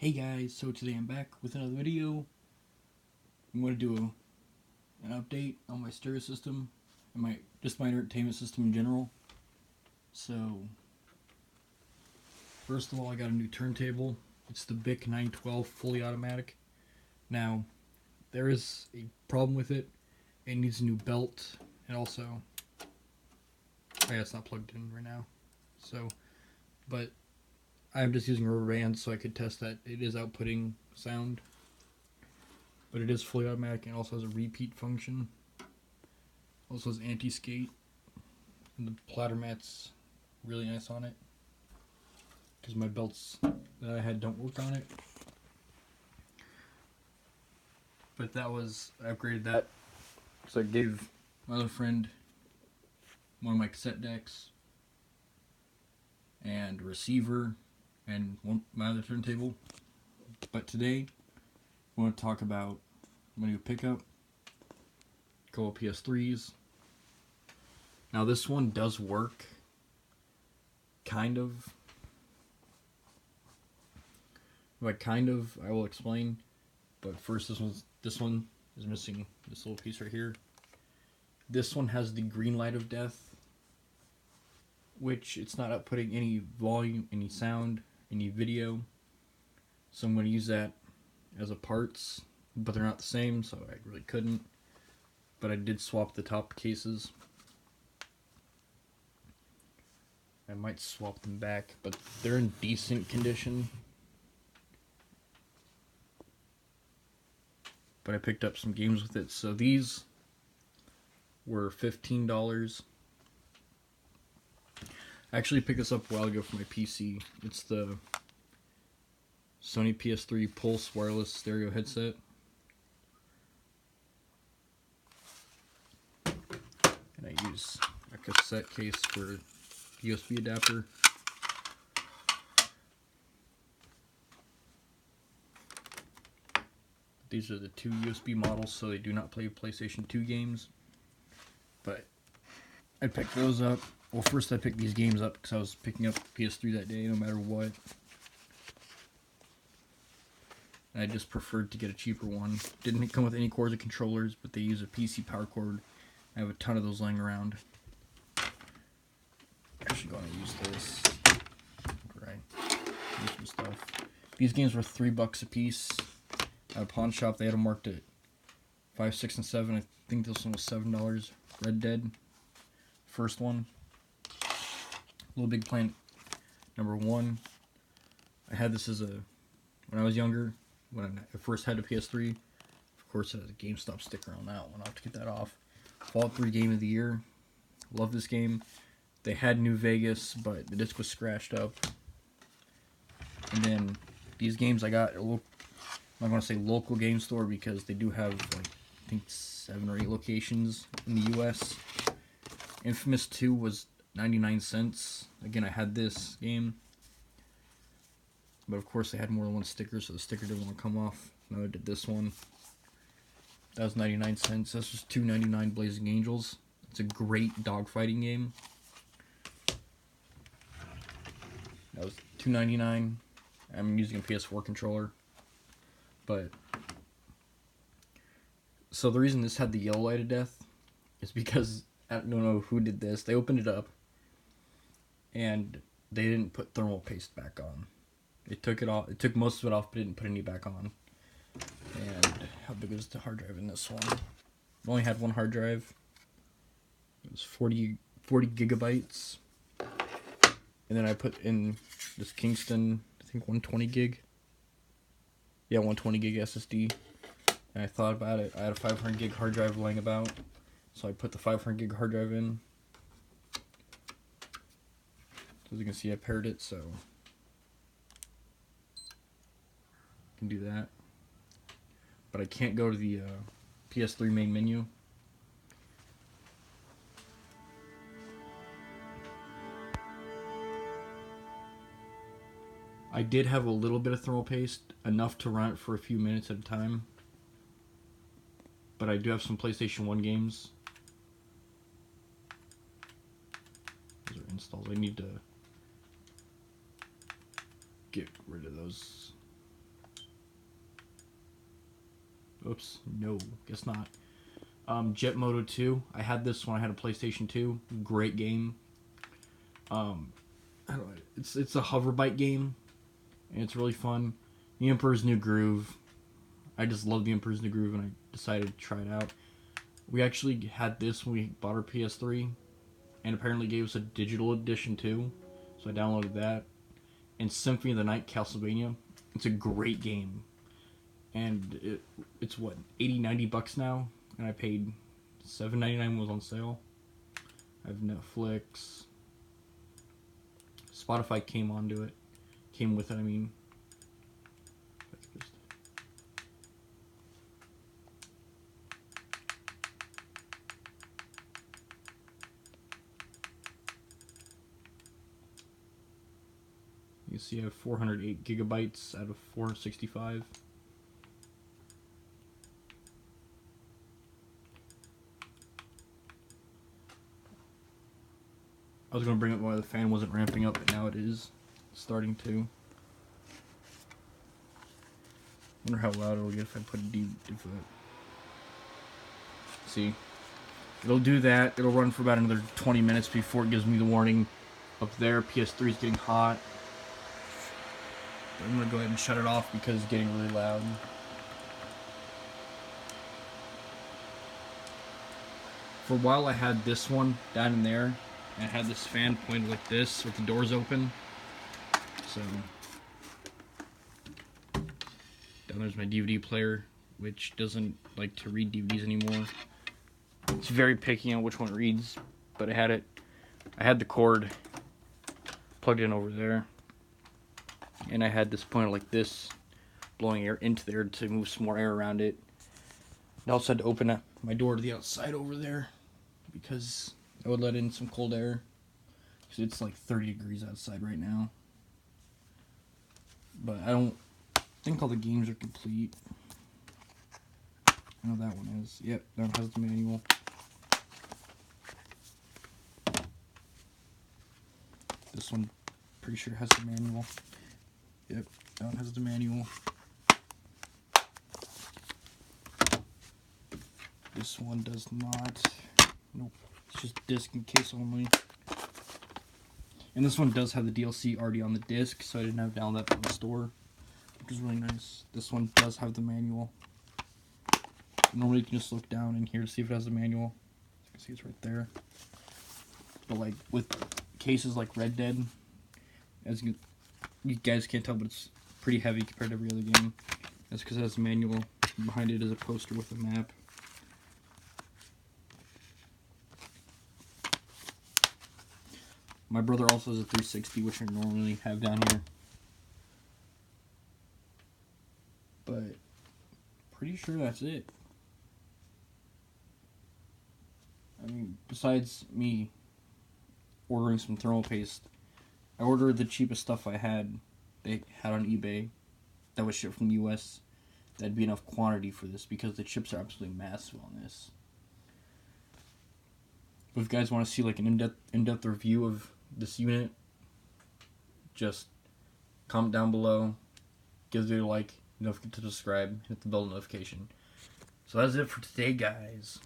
Hey guys, so today I'm back with another video. I'm going to do an update on my stereo system and my entertainment system in general. So first of all, I got a new turntable. It's the BIC 912 fully automatic. Now there is a problem with it. It needs a new belt, and also it's not plugged in right now. But I'm just using rubber bands so I could test that it is outputting sound. But it is fully automatic and also has a repeat function. Also has anti-skate. And the platter mat's really nice on it. Because my belts that I had don't work on it. But I upgraded that. So I gave my other friend one of my cassette decks. And receiver. And my other turntable. But today, I want to talk about my new pickup. A couple PS3s. Now this one does work. Kind of. I will explain. But first, this one is missing this little piece right here. This one has the green light of death, which it's not outputting any volume, any sound, any video. So I'm going to use that as a parts, but they're not the same, so I really couldn't. But I did swap the top cases. I might swap them back, but they're in decent condition. But I picked up some games with it. So these were $15. I actually picked this up a while ago for my PC. It's the Sony PS3 Pulse wireless stereo headset. And I use a cassette case for USB adapter. These are the two USB models, so they do not play PlayStation 2 games. But I picked those up. Well, first I picked these games up because I was picking up PS3 that day, no matter what. And I just preferred to get a cheaper one. Didn't come with any cords or controllers, but they use a PC power cord. I have a ton of those lying around. Actually going to use this. Right. Use some stuff. These games were $3 a piece. At a pawn shop, they had them marked at 5, 6, and 7. I think this one was $7. Red Dead. First one. Little Big Planet number 1. I had this when I was younger, when I first had a PS3. Of course, it has a GameStop sticker on that one. I'll have to get that off. Fallout 3 Game of the Year. Love this game. They had New Vegas, but the disc was scratched up. And then these games I got at I'm not going to say local game store because they do have, like, I think 7 or 8 locations in the U.S. Infamous 2 was 99 cents. Again, I had this game. But of course, they had more than one sticker, so the sticker didn't want to come off. Now I did this one. That was 99 cents. That's just $2.99 Blazing Angels. It's a great dogfighting game. That was $2.99. I'm using a PS4 controller. But so the reason this had the yellow light of death is because I don't know who did this. They opened it up and they didn't put thermal paste back on. It took it off. It took most of it off, but didn't put any back on. And how big was the hard drive in this one? It only had one hard drive. It was 40 gigabytes. And then I put in this Kingston, I think 120 gig. Yeah, 120 gig SSD. And I thought about it. I had a 500 gig hard drive laying about. So I put the 500 gig hard drive in. So as you can see, I paired it, so I can do that. But I can't go to the PS3 main menu. I did have a little bit of thermal paste, enough to run it for a few minutes at a time. But I do have some PlayStation 1 games. Those are installs. I need to get rid of those. Oops, no, guess not. Jet Moto 2. I had this when I had a PlayStation 2. Great game. I don't know, it's a hover bike game, and it's really fun. The Emperor's New Groove. I just love the Emperor's New Groove, and I decided to try it out. We actually had this when we bought our PS3, and apparently gave us a digital edition too, so I downloaded that. And Symphony of the Night Castlevania. It's a great game, and it's what, 80, 90 bucks now, and I paid $7.99 when it was on sale. I have Netflix. Spotify came with it, I mean. You see I have 408 gigabytes out of 465. I was going to bring up why the fan wasn't ramping up, but now it is starting to. Wonder how loud it'll get if I put a deep. See, it'll do that. It'll run for about another 20 minutes before it gives me the warning up there. PS3 is getting hot. I'm gonna go ahead and shut it off because it's getting really loud. For a while I had this one down in there, and I had this fan pointed like this with the doors open. So down there's my DVD player, which doesn't like to read DVDs anymore. It's very picky on which one it reads, but I had the cord plugged in over there, and I had this pointer like this, blowing air into there to move some more air around it. I also had to open up my door to the outside over there because I would let in some cold air, because it's like 30 degrees outside right now. But I don't think all the games are complete. I know that one is. Yep, that one has the manual. This one, pretty sure has the manual. Yep, that one has the manual. This one does not. Nope, it's just disc and case only. And this one does have the DLC already on the disc, so I didn't have to download that from the store, which is really nice. This one does have the manual. Normally you can just look down in here to see if it has the manual. You can see it's right there. But like with cases like Red Dead, as you guys can't tell, but it's pretty heavy compared to every other game. That's because it has a manual. Behind it is a poster with a map. My brother also has a 360, which I normally have down here. But pretty sure that's it. I mean, besides me ordering some thermal paste, I ordered the cheapest stuff I had. They had on eBay that was shipped from the US. That'd be enough quantity for this because the chips are absolutely massive on this. But if you guys want to see like an in-depth review of this unit, just comment down below, give the video a like, don't forget to subscribe, hit the bell notification. So that's it for today, guys.